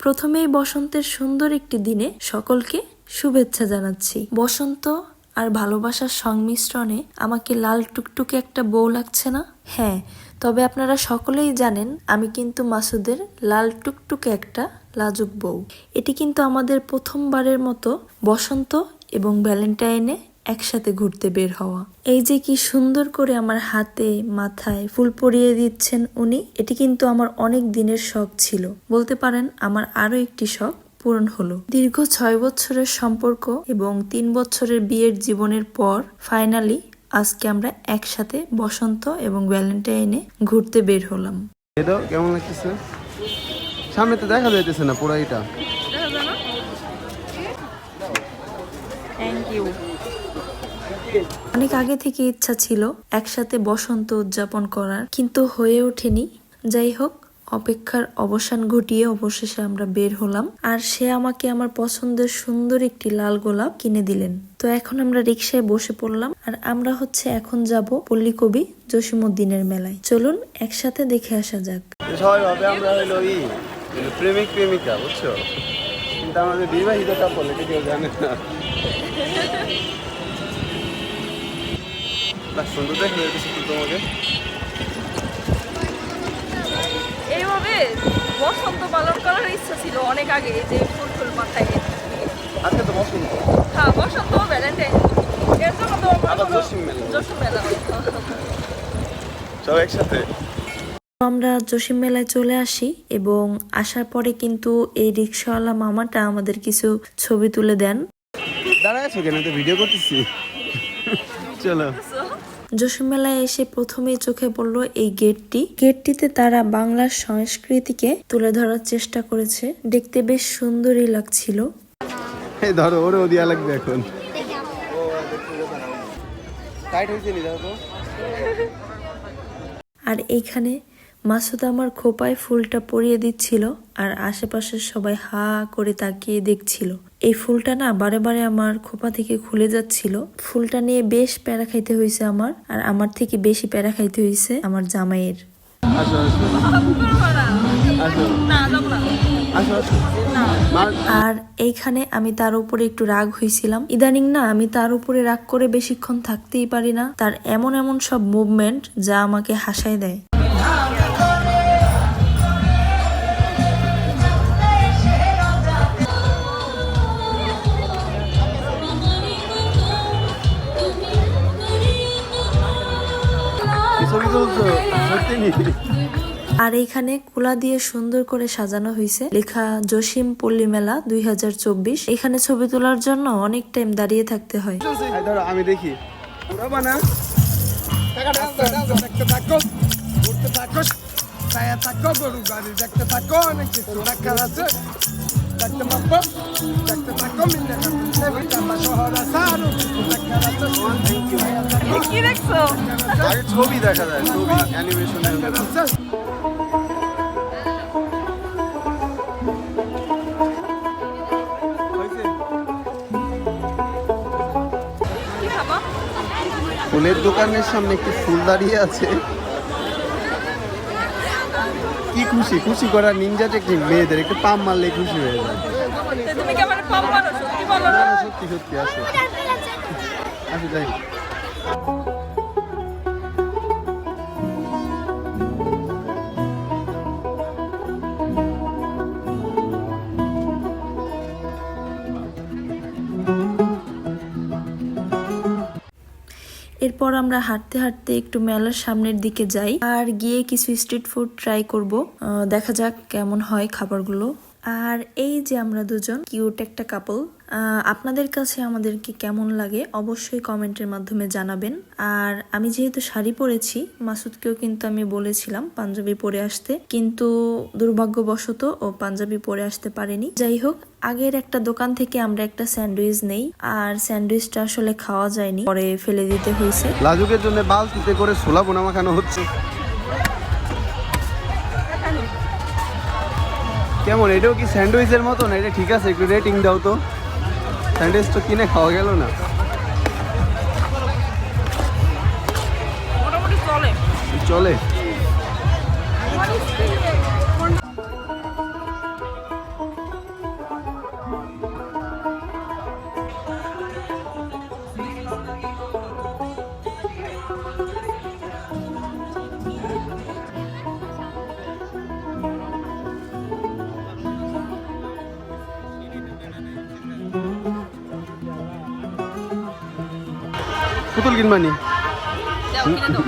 প্রথমেই বসন্তের সুন্দর একটি দিনে সকলকে শুভেচ্ছা জানাচ্ছি। বসন্ত আর ভালোবাসার সংমিশ্রণে আমাকে লাল টুকটুকে একটা বউ লাগছে না? হ্যাঁ, তবে আপনারা সকলেই জানেন আমি কিন্তু মাসুদের লাল টুকটুকে একটা লাজুক বউ। এটি কিন্তু আমাদের প্রথমবারের মতো বসন্ত এবং ভ্যালেন্টাইনে একসাথে ঘুরতে বের হওয়া। এই যে কি সুন্দর করে আমার হাতে মাথায় ফুল পরিয়ে দিচ্ছেন উনি, এটি কিন্তু আমার অনেক দিনের শখ ছিল। বলতে পারেন আমার আরো একটি শখ পূরণ হলো। দীর্ঘ 6 বছরের সম্পর্ক এবং 3 বছরের বিয়ের জীবনের পর ফাইনালি আজকে আমরা একসাথে বসন্ত এবং ভ্যালেন্টাইনে ঘুরতে বের হলাম। এটা কেমন লাগতেছে? সামনে তো দেখা যাইতেছে না পুরো এটা। Thank you. অনেক আগে থেকে ইচ্ছা ছিল একসাথে বসন্ত উদযাপন করার, কিন্তু হয়ে ওঠেনি। যাই হোক, অপেক্ষার অবসান ঘটিয়ে অবশেষে আমরা বের হলাম, আর সে আমাকে আমার পছন্দের সুন্দর একটি লাল গোলাপ কিনে দিলেন। তো এখন আমরা রিক্সায় বসে পড়লাম, আর আমরা এখন যাব পল্লীকবি জসিমউদ্দিনের মেলায়। চলুন একসাথে দেখে আসা যাক। সবাই ভাবে আমরা হলো প্রেমিক প্রেমিকা, বুঝছো, কিন্তু আমাদের বিবাহিত কাপড় এটা কেউ জানে না। সুন্দর দেখে তোমাকে এইভাবে বসন্ত পালন করার ইচ্ছা ছিল অনেক আগে, যে ফুল ফুল মাথায়। আজকে তো বসন্ত। হ্যাঁ, বসন্ত ভ্যালেন্টাইন, এর জন্য তো জসিম মেলা সব একসাথে। আমরা জসিম মেলায় চলে আসি এবং আসার পরে কিন্তু এই রিক্সাওয়ালা মামাটা আমাদের কিছু ছবি তুলে দেন। দাঁড়ায় আছো কেন? তো ভিডিও করতেছি। চলো। জসিম মেলায় এসে প্রথমেই চোখে পড়লো এই গেটটিতে তারা বাংলার সংস্কৃতিকে তুলে ধরার চেষ্টা করেছে। দেখতে বেশ সুন্দরই লাগছিল। এই ধরো, ওরেও দিয়া লাগবে এখন। টাইট হইছে নি, দাও তো। আর এইখানে মাসুদ আমার খোপায় ফুলটা পরিয়ে দিচ্ছিল, আর আশেপাশের সবাই হা করে তাকিয়ে দেখছিল। এই ফুলটা না বারে বারে আমার খোপা থেকে খুলে যাচ্ছিল। ফুলটা নিয়ে বেশ প্যারা খাইতে হয়েছে আমার, আর আমার থেকে বেশি প্যারা খাইতে হয়েছে আমার জামাইয়ের। আর এইখানে আমি তার উপরে একটু রাগ হয়েছিলাম। ইদানিং না আমি তার উপরে রাগ করে বেশিক্ষণ থাকতেই পারি না। তার এমন এমন সব মুভমেন্ট যা আমাকে হাসায় দেয়। আর এইখানে কুলা দিয়ে সুন্দর করে সাজানো হয়েছে, লেখা জসিম পল্লী মেলা 2024। এখানে ছবি তোলার জন্য অনেক টাইম দাঁড়িয়ে থাকতে হয়। আমি দেখি ছবি দেখা যায়, ছবি অ্যানিমেশন। ফুলের দোকানের সামনে একটি ফুল দাঁড়িয়ে আছে। কি খুশি খুশি করার নিনজা টেকনিক মেয়েদের, একটু পাম মারলে খুশি হয়ে যায়। সত্যি সত্যি আসো আসো যাই। এরপর আমরা হাঁটতে হাঁটতে একটু মেলার সামনের দিকে যাই, আর গিয়ে কিছু স্ট্রিট ফুড ট্রাই করব। দেখা যাক কেমন হয় খাবারগুলো। আর এই যে আমরা দুজন কিউট একটা কাপল, আপনাদের কাছে আমাদেরকে কেমন লাগে অবশ্যই কমেন্টের মাধ্যমে জানাবেন। আর আমি যেহেতু শাড়ি পরেছি, মাসুদকেও কিন্তু আমি বলেছিলাম পাঞ্জাবি পরে আসতে, কিন্তু দুর্ভাগ্যবশত ও পাঞ্জাবি পরে আসতে পারেনি। যাই হোক, আগের একটা দোকান থেকে আমরা একটা স্যান্ডউইচ নেই, আর স্যান্ডউইচটা আসলে খাওয়া যায়নি, পরে ফেলে দিতে হয়েছে। লাজুকের জন্য বালতিতে করে ছোলা বোনা মাখানো হচ্ছে। কেমন, এটাও কি স্যান্ডউইচের মতো না? এটা ঠিক আছে, একটু রেটিং দাও তো। স্যান্ডউইচ তো কিনে খাওয়া গেল না। মোটামুটি চলে চলে। পুতুল কিনবানি দাও কিনে দাও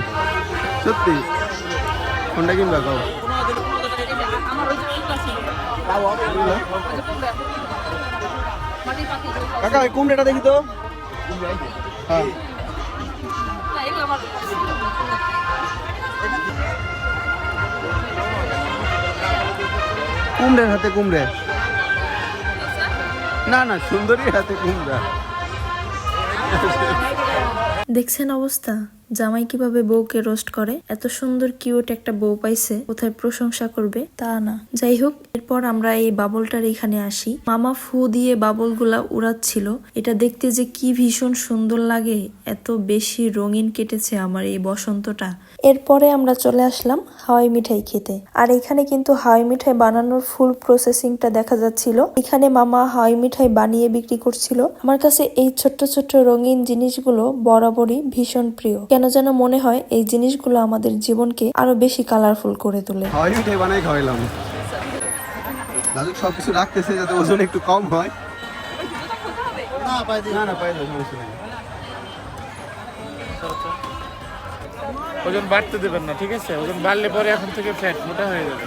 সত্যি কোনটা কিনবা কও আমার ওই যে কুমড়া ছিল ওই যে কুমড়া মাটির পাতি কাকা ওই কুমড়াটা দেখি তো হ্যাঁ না এগুলো আমার কুমড়ের হাতে কুমড়ে না না সুন্দরীর হাতে কুমড়া দেখছেন অবস্থা, জামাই কিভাবে বউকে রোস্ট করে। এত সুন্দর কিউট একটা বউ পাইছে, কোথায় প্রশংসা করবে তা না। যাই হোক, এরপর আমরা এই বাবলটার এখানে আসি। মামা ফু দিয়ে বাবল গুলা উড়াচ্ছিল। এটা দেখতে যে কি ভীষণ সুন্দর লাগে, এত বেশি রঙিন কেটেছে আমার এই বসন্তটা। এরপরে আমরা চলে আসলাম হাওয়াই মিঠাই খেতে। আর এখানে কিন্তু হাওয়াই মিঠাই বানানোর ফুল প্রসেসিংটা দেখা যাচ্ছিল। এখানে মামা হাওয়াই মিঠাই বানিয়ে বিক্রি করছিল। আমার কাছে এই ছোট্ট ছোট্ট রঙিন জিনিসগুলো বরাবরই ভীষণ প্রিয়। কেন যেন মনে হয় এই জিনিসগুলো আমাদের জীবনকে আরো বেশি কালারফুল করে তোলে। হাওয়াই মিঠাই বানাই খাওয়াইলাম দাদু, সবকিছু রাখতেছে যাতে ওজন একটু কম হয়। না পাই দাও, সমস্যা নেই। ওজন বাড়তে দেবেন না, ঠিক আছে? ওজন বাড়লে পরে এখন থেকে ফ্যাট মোটা হয়ে যাবে।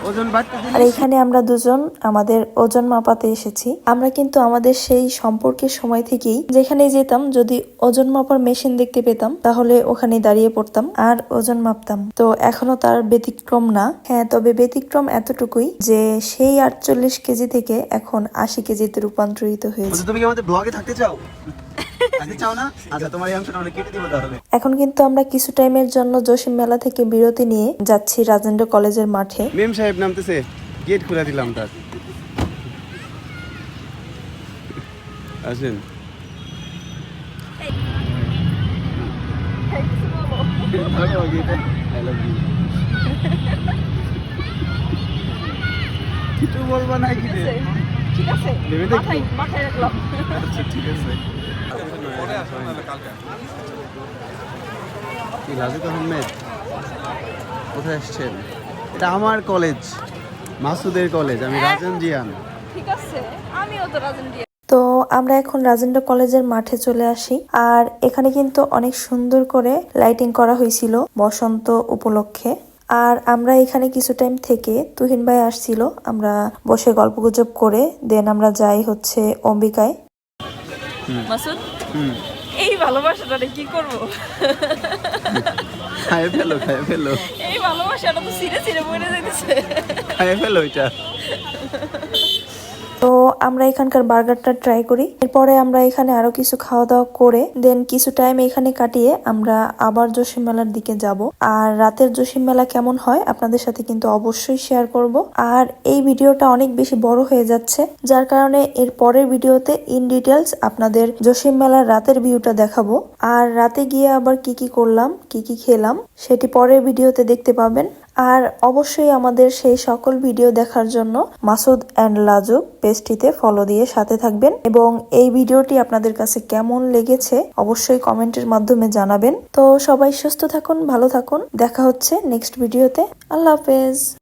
ওজন বাড়তে আর এখানে আমরা দুজন আমাদের ওজন মাপাতে এসেছি। আমরা কিন্তু আমাদের সেই সম্পর্কের সময় থেকেই যেখানে যেতাম, যদি ওজন মাপার মেশিন দেখতে পেতাম তাহলে ওখানে দাঁড়িয়ে পড়তাম আর ওজন মাপতাম। তো এখনো তার ব্যতিক্রম না। হ্যাঁ, তবে ব্যতিক্রম এতটুকুই যে সেই 48 কেজি থেকে এখন 80 কেজিতে রূপান্তরিত হয়েছে। তুমি কি আমাদের ব্লগে থাকতে চাও? থাকতে চাও না? আচ্ছা, তোমার এই অংশটা আমরা কেটে দিব তাহলে। এখন কিন্তু আমরা কিছু টাইমের জন্য জসিম মেলা থেকে বিরতি নিয়ে যাচ্ছি রাজেন্দ্র কলেজের মাঠে। মেম সাহেব নামতেছে, গেট খুলে দিলাম তার। আসেন। কিছু বলবো না কি রে? ঠিক আছে ভেবে দেখো। মাথায় রাখলাম আচ্ছা ঠিক আছে। কি লাজিদ আহমেদ কোথায় আসছেন? এটা আমার কলেজ, মাসুদের কলেজ। আমি রাজন জিয়ান। ঠিক আছে আমিও তো রাজন দিয়ে তো আমরা এখন রাজেন্দ্র কলেজের মাঠে চলে আসি। আর এখানে কিন্তু অনেক সুন্দর করে লাইটিং করা হয়েছিল বসন্ত উপলক্ষে। আর আমরা এখানে কিছু টাইম থেকে তুহিন ভাই আসছিল, আমরা বসে গল্পগুজব করে দেন আমরা যাই হচ্ছে অম্বিকায়। মাসুদ এই ভালোবাসাটা কি করব? খায় ফেলো এই ভালোবাসাটা তো ছিঁড়ে ছিঁড়ে মরে যাইতেছে। খায় ফেলো এটা। তো আমরা এখানকার বার্গারটা ট্রাই করি। এরপরে আমরা এখানে আরো কিছু খাওয়া দাওয়া করে দেন কিছু টাইম এখানে কাটিয়ে আমরা আবার জসিম মেলার দিকে যাব। আর রাতের জসিম মেলা কেমন হয় আপনাদের সাথে কিন্তু অবশ্যই শেয়ার করব। আর এই ভিডিওটা অনেক বেশি বড় হয়ে যাচ্ছে, যার কারণে এর পরের ভিডিওতে ইন ডিটেলস আপনাদের জসিম মেলার রাতের ভিউটা দেখাবো। আর রাতে গিয়ে আবার কি কি করলাম, কি কি খেলাম সেটি পরের ভিডিওতে দেখতে পাবেন। আর অবশ্যই আমাদের সেই সকল ভিডিও দেখার জন্য মাসুদ অ্যান্ড লাজুক পেজটিতে ফলো দিয়ে সাথে থাকবেন। এবং এই ভিডিওটি আপনাদের কাছে কেমন লেগেছে অবশ্যই কমেন্টের মাধ্যমে জানাবেন। তো সবাই সুস্থ থাকুন, ভালো থাকুন, দেখা হচ্ছে নেক্সট ভিডিওতে। আল্লাহ হাফেজ।